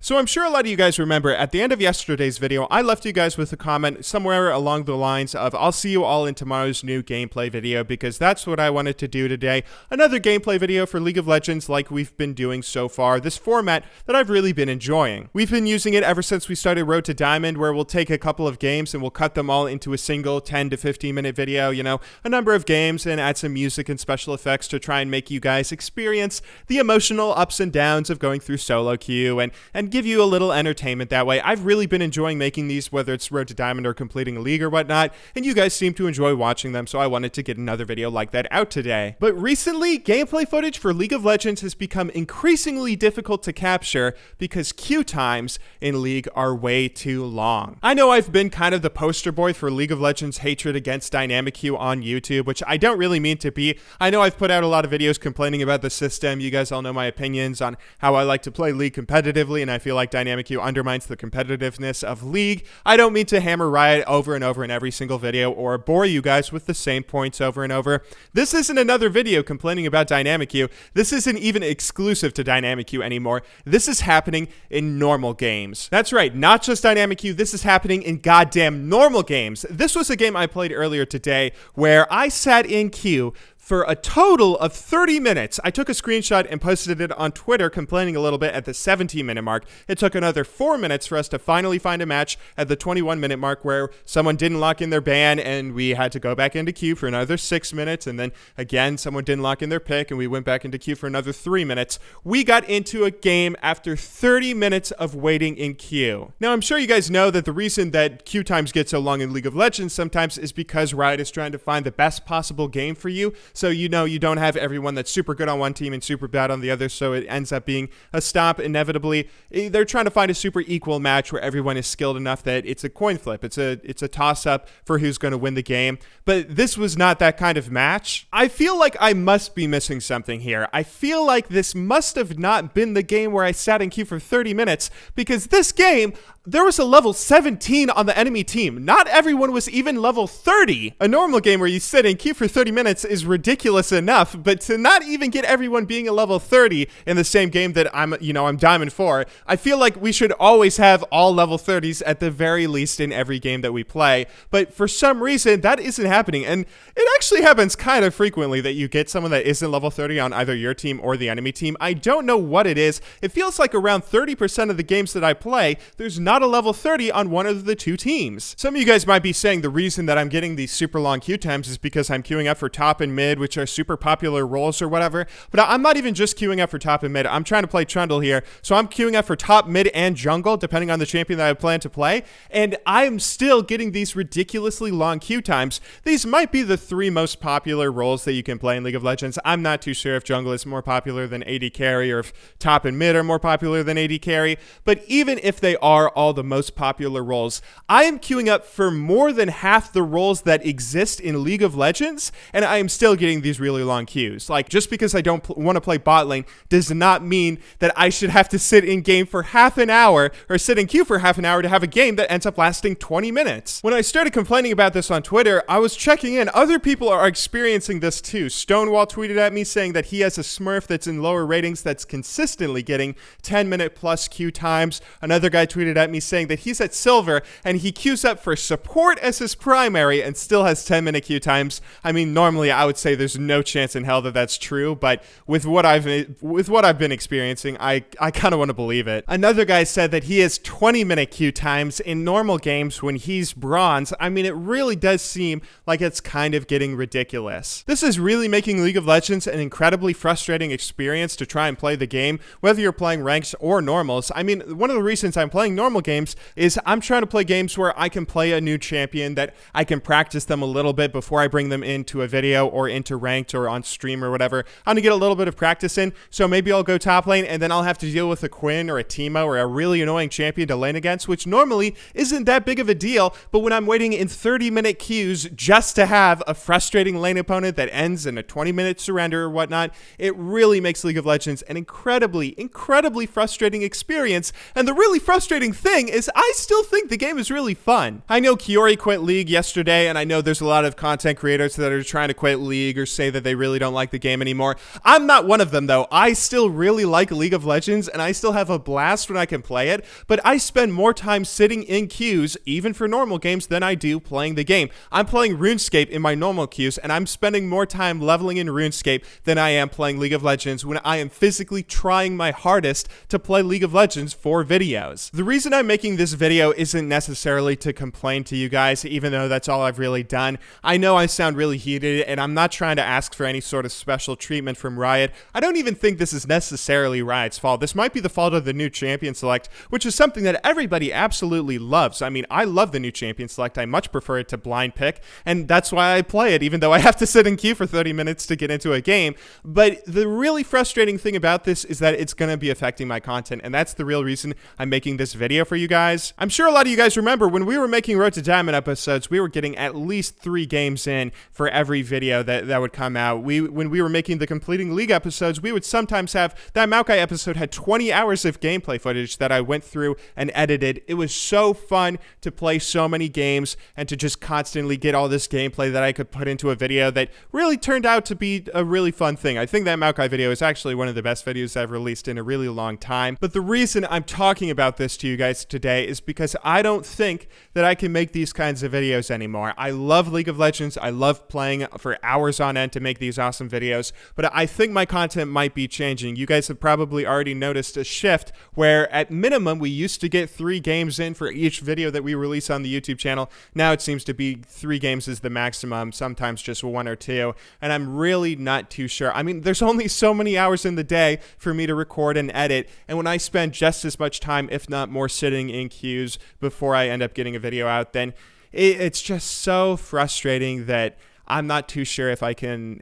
So I'm sure a lot of you guys remember at the end of yesterday's video, I left you guys with a comment somewhere along the lines of, I'll see you all in tomorrow's new gameplay video, because that's what I wanted to do today. Another gameplay video for League of Legends like we've been doing so far, this format that I've really been enjoying. We've been using it ever since we started Road to Diamond, where we'll take a couple of games and we'll cut them all into a single 10 to 15 minute video, you know, a number of games, and add some music and special effects to try and make you guys experience the emotional ups and downs of going through solo queue and give you a little entertainment that way. I've really been enjoying making these, whether it's Road to Diamond or completing a league or whatnot, and you guys seem to enjoy watching them, so I wanted to get another video like that out today. But recently, gameplay footage for League of Legends has become increasingly difficult to capture because queue times in League are way too long. I know I've been kind of the poster boy for League of Legends hatred against dynamic queue on YouTube, which I don't really mean to be. I know I've put out a lot of videos complaining about the system. You guys all know my opinions on how I like to play League competitively, and I feel like dynamic queue undermines the competitiveness of League. I don't mean to hammer Riot over and over in every single video or bore you guys with the same points over and over. This isn't another video complaining about dynamic queue. This isn't even exclusive to dynamic queue anymore. This is happening in normal games. That's right, not just dynamic queue. This is happening in goddamn normal games. This was a game I played earlier today where I sat in queue for a total of 30 minutes. I took a screenshot and posted it on Twitter, complaining a little bit at the 17-minute mark. It took another 4 minutes for us to finally find a match at the 21-minute mark where someone didn't lock in their ban, and we had to go back into queue for another 6 minutes, and then again, someone didn't lock in their pick, and we went back into queue for another 3 minutes. We got into a game after 30 minutes of waiting in queue. Now, I'm sure you guys know that the reason that queue times get so long in League of Legends sometimes is because Riot is trying to find the best possible game for you. So you know you don't have everyone that's super good on one team and super bad on the other, so it ends up being a stomp inevitably. They're trying to find a super equal match where everyone is skilled enough that it's a coin flip. It's a toss-up for who's going to win the game. But this was not that kind of match. I feel like I must be missing something here. I feel like this must have not been the game where I sat in queue for 30 minutes, because this game, there was a level 17 on the enemy team. Not everyone was even level 30. A normal game where you sit in queue for 30 minutes is ridiculous enough, but to not even get everyone being a level 30 in the same game that I'm Diamond 4, I feel like we should always have all level 30s at the very least in every game that we play. But for some reason, that isn't happening, and it actually happens kind of frequently that you get someone that isn't level 30 on either your team or the enemy team. I don't know what it is. It feels like around 30% of the games that I play, there's not a level 30 on one of the two teams. Some of you guys might be saying the reason that I'm getting these super long queue times is because I'm queuing up for top and mid, which are super popular roles or whatever. But I'm not even just queuing up for top and mid. I'm trying to play Trundle here. So I'm queuing up for top, mid, and jungle, depending on the champion that I plan to play. And I'm still getting these ridiculously long queue times. These might be the 3 most popular roles that you can play in League of Legends. I'm not too sure if jungle is more popular than AD carry or if top and mid are more popular than AD carry. But even if they are all the most popular roles, I am queuing up for more than half the roles that exist in League of Legends, and I am still getting these really long queues. Like, just because I don't want to play bot lane does not mean that I should have to sit in game for half an hour or sit in queue for half an hour to have a game that ends up lasting 20 minutes. When I started complaining about this on Twitter, I was checking in. Other people are experiencing this too. Stonewall tweeted at me saying that he has a Smurf that's in lower ratings that's consistently getting 10-minute plus queue times. Another guy tweeted at me saying that he's at silver and he queues up for support as his primary and still has 10-minute queue times. I mean, normally I would say there's no chance in hell that that's true, but with what I've been experiencing, I kind of want to believe it. Another guy said that he has 20-minute queue times in normal games when he's bronze. I mean, it really does seem like it's kind of getting ridiculous. This is really making League of Legends an incredibly frustrating experience to try and play the game, whether you're playing ranks or normals. I mean, one of the reasons I'm playing normal games is I'm trying to play games where I can play a new champion, that I can practice them a little bit before I bring them into a video or into ranked or on stream or whatever. I'm gonna get a little bit of practice in, so maybe I'll go top lane and then I'll have to deal with a Quinn or a Teemo or a really annoying champion to lane against, which normally isn't that big of a deal. But when I'm waiting in 30-minute queues just to have a frustrating lane opponent that ends in a 20-minute surrender or whatnot, it really makes League of Legends an incredibly frustrating experience. And the really frustrating thing is I still think the game is really fun. I know Kiori quit League yesterday, and I know there's a lot of content creators that are trying to quit League leaguers say that they really don't like the game anymore. I'm not one of them, though. I still really like League of Legends, and I still have a blast when I can play it, but I spend more time sitting in queues, even for normal games, than I do playing the game. I'm playing RuneScape in my normal queues, and I'm spending more time leveling in RuneScape than I am playing League of Legends when I am physically trying my hardest to play League of Legends for videos. The reason I'm making this video isn't necessarily to complain to you guys, even though that's all I've really done. I know I sound really heated, and I'm not trying to ask for any sort of special treatment from Riot. I don't even think this is necessarily Riot's fault. This might be the fault of the new Champion Select, which is something that everybody absolutely loves. I mean, I love the new Champion Select. I much prefer it to blind pick, and that's why I play it, even though I have to sit in queue for 30 minutes to get into a game. But the really frustrating thing about this is that it's going to be affecting my content, and that's the real reason I'm making this video for you guys. I'm sure a lot of you guys remember when we were making Road to Diamond episodes, we were getting at least 3 games in for every video that would come out. When we were making the Completing League episodes, we would sometimes have, that Maokai episode had 20 hours of gameplay footage that I went through and edited. It was so fun to play so many games and to just constantly get all this gameplay that I could put into a video that really turned out to be a really fun thing. I think that Maokai video is actually one of the best videos I've released in a really long time. But the reason I'm talking about this to you guys today is because I don't think that I can make these kinds of videos anymore. I love League of Legends. I love playing for hours on end to make these awesome videos, but I think my content might be changing. You guys have probably already noticed a shift where at minimum we used to get 3 games in for each video that we release on the YouTube channel. Now it seems to be 3 games is the maximum, sometimes just 1 or 2, and I'm really not too sure. I mean, there's only so many hours in the day for me to record and edit, and when I spend just as much time, if not more, sitting in queues before I end up getting a video out, then it's just so frustrating that I'm not too sure if I can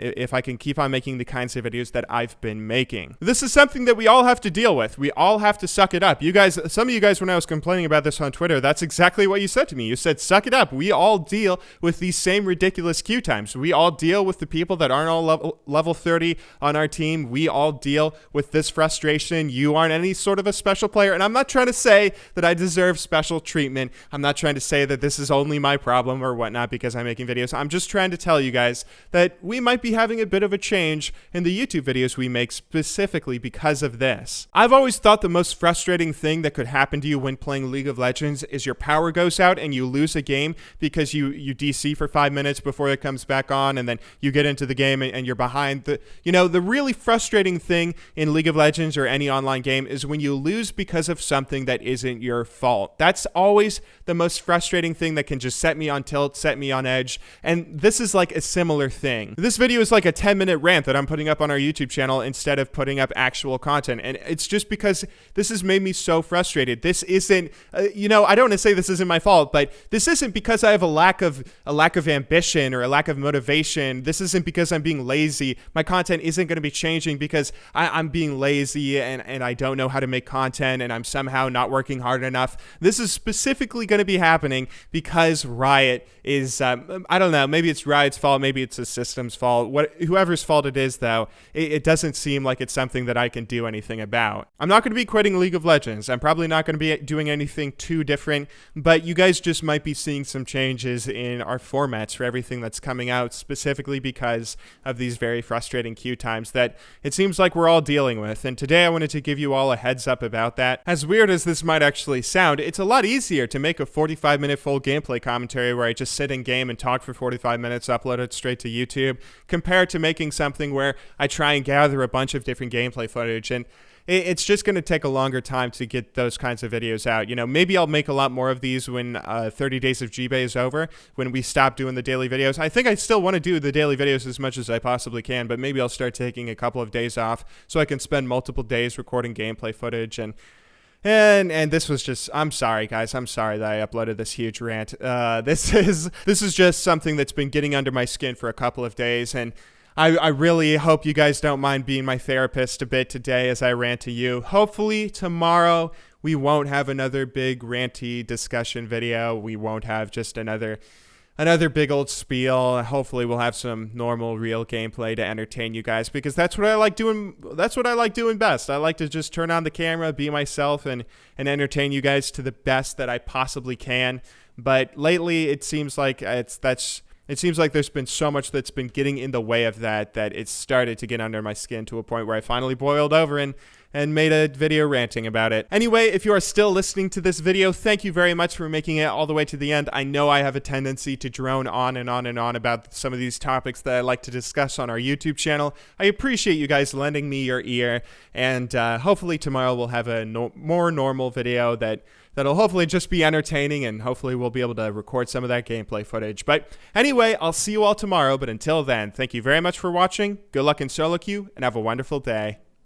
keep on making the kinds of videos that I've been making. This is something that we all have to deal with. We all have to suck it up. You guys, some of you guys, when I was complaining about this on Twitter, that's exactly what you said to me. You said, suck it up. We all deal with these same ridiculous queue times. We all deal with the people that aren't all level 30 on our team. We all deal with this frustration. You aren't any sort of a special player. And I'm not trying to say that I deserve special treatment. I'm not trying to say that this is only my problem or whatnot because I'm making videos. I'm just trying to tell you guys that we might be having a bit of a change in the YouTube videos we make specifically because of this. I've always thought the most frustrating thing that could happen to you when playing League of Legends is your power goes out and you lose a game because you DC for 5 minutes before it comes back on, and then you get into the game and you're behind. The really frustrating thing in League of Legends or any online game is when you lose because of something that isn't your fault. That's always the most frustrating thing that can just set me on tilt, set me on edge, and this is like a similar thing. This video is like a 10-minute rant that I'm putting up on our YouTube channel instead of putting up actual content, and it's just because this has made me so frustrated. This isn't, I don't want to say this isn't my fault, but this isn't because I have a lack of ambition or a lack of motivation. This isn't because I'm being lazy. My content isn't going to be changing because I'm being lazy and I don't know how to make content and I'm somehow not working hard enough. This is specifically going to be happening because Riot is, I don't know, maybe it's Riot's fault, maybe it's the system's fault. Whoever's fault it is, though, it doesn't seem like it's something that I can do anything about. I'm not going to be quitting League of Legends. I'm probably not going to be doing anything too different, but you guys just might be seeing some changes in our formats for everything that's coming out, specifically because of these very frustrating queue times that it seems like we're all dealing with. And today I wanted to give you all a heads up about that. As weird as this might actually sound, it's a lot easier to make a 45-minute full gameplay commentary where I just sit in game and talk for 45 minutes, upload it straight to YouTube, compared to making something where I try and gather a bunch of different gameplay footage. And it's just going to take a longer time to get those kinds of videos out. Maybe I'll make a lot more of these when 30 days of G-Bay is over, when we stop doing the daily videos. I think I still want to do the daily videos as much as I possibly can, but maybe I'll start taking a couple of days off so I can spend multiple days recording gameplay footage. And this was just, I'm sorry guys, I'm sorry that I uploaded this huge rant. This is just something that's been getting under my skin for a couple of days, and I really hope you guys don't mind being my therapist a bit today as I rant to you. Hopefully tomorrow we won't have another big ranty discussion video. We won't have just another big old spiel. Hopefully we'll have some normal real gameplay to entertain you guys, because that's what I like doing. That's what I like doing best. I like to just turn on the camera, be myself, and entertain you guys to the best that I possibly can. But lately it seems like it's it seems like there's been so much that's been getting in the way of that it's started to get under my skin to a point where I finally boiled over and made a video ranting about it. Anyway, if you are still listening to this video, thank you very much for making it all the way to the end. I know I have a tendency to drone on and on and on about some of these topics that I like to discuss on our YouTube channel. I appreciate you guys lending me your ear, and hopefully tomorrow we'll have a more normal video that'll hopefully just be entertaining, and hopefully we'll be able to record some of that gameplay footage. But anyway, I'll see you all tomorrow, but until then, thank you very much for watching, good luck in solo queue, and have a wonderful day.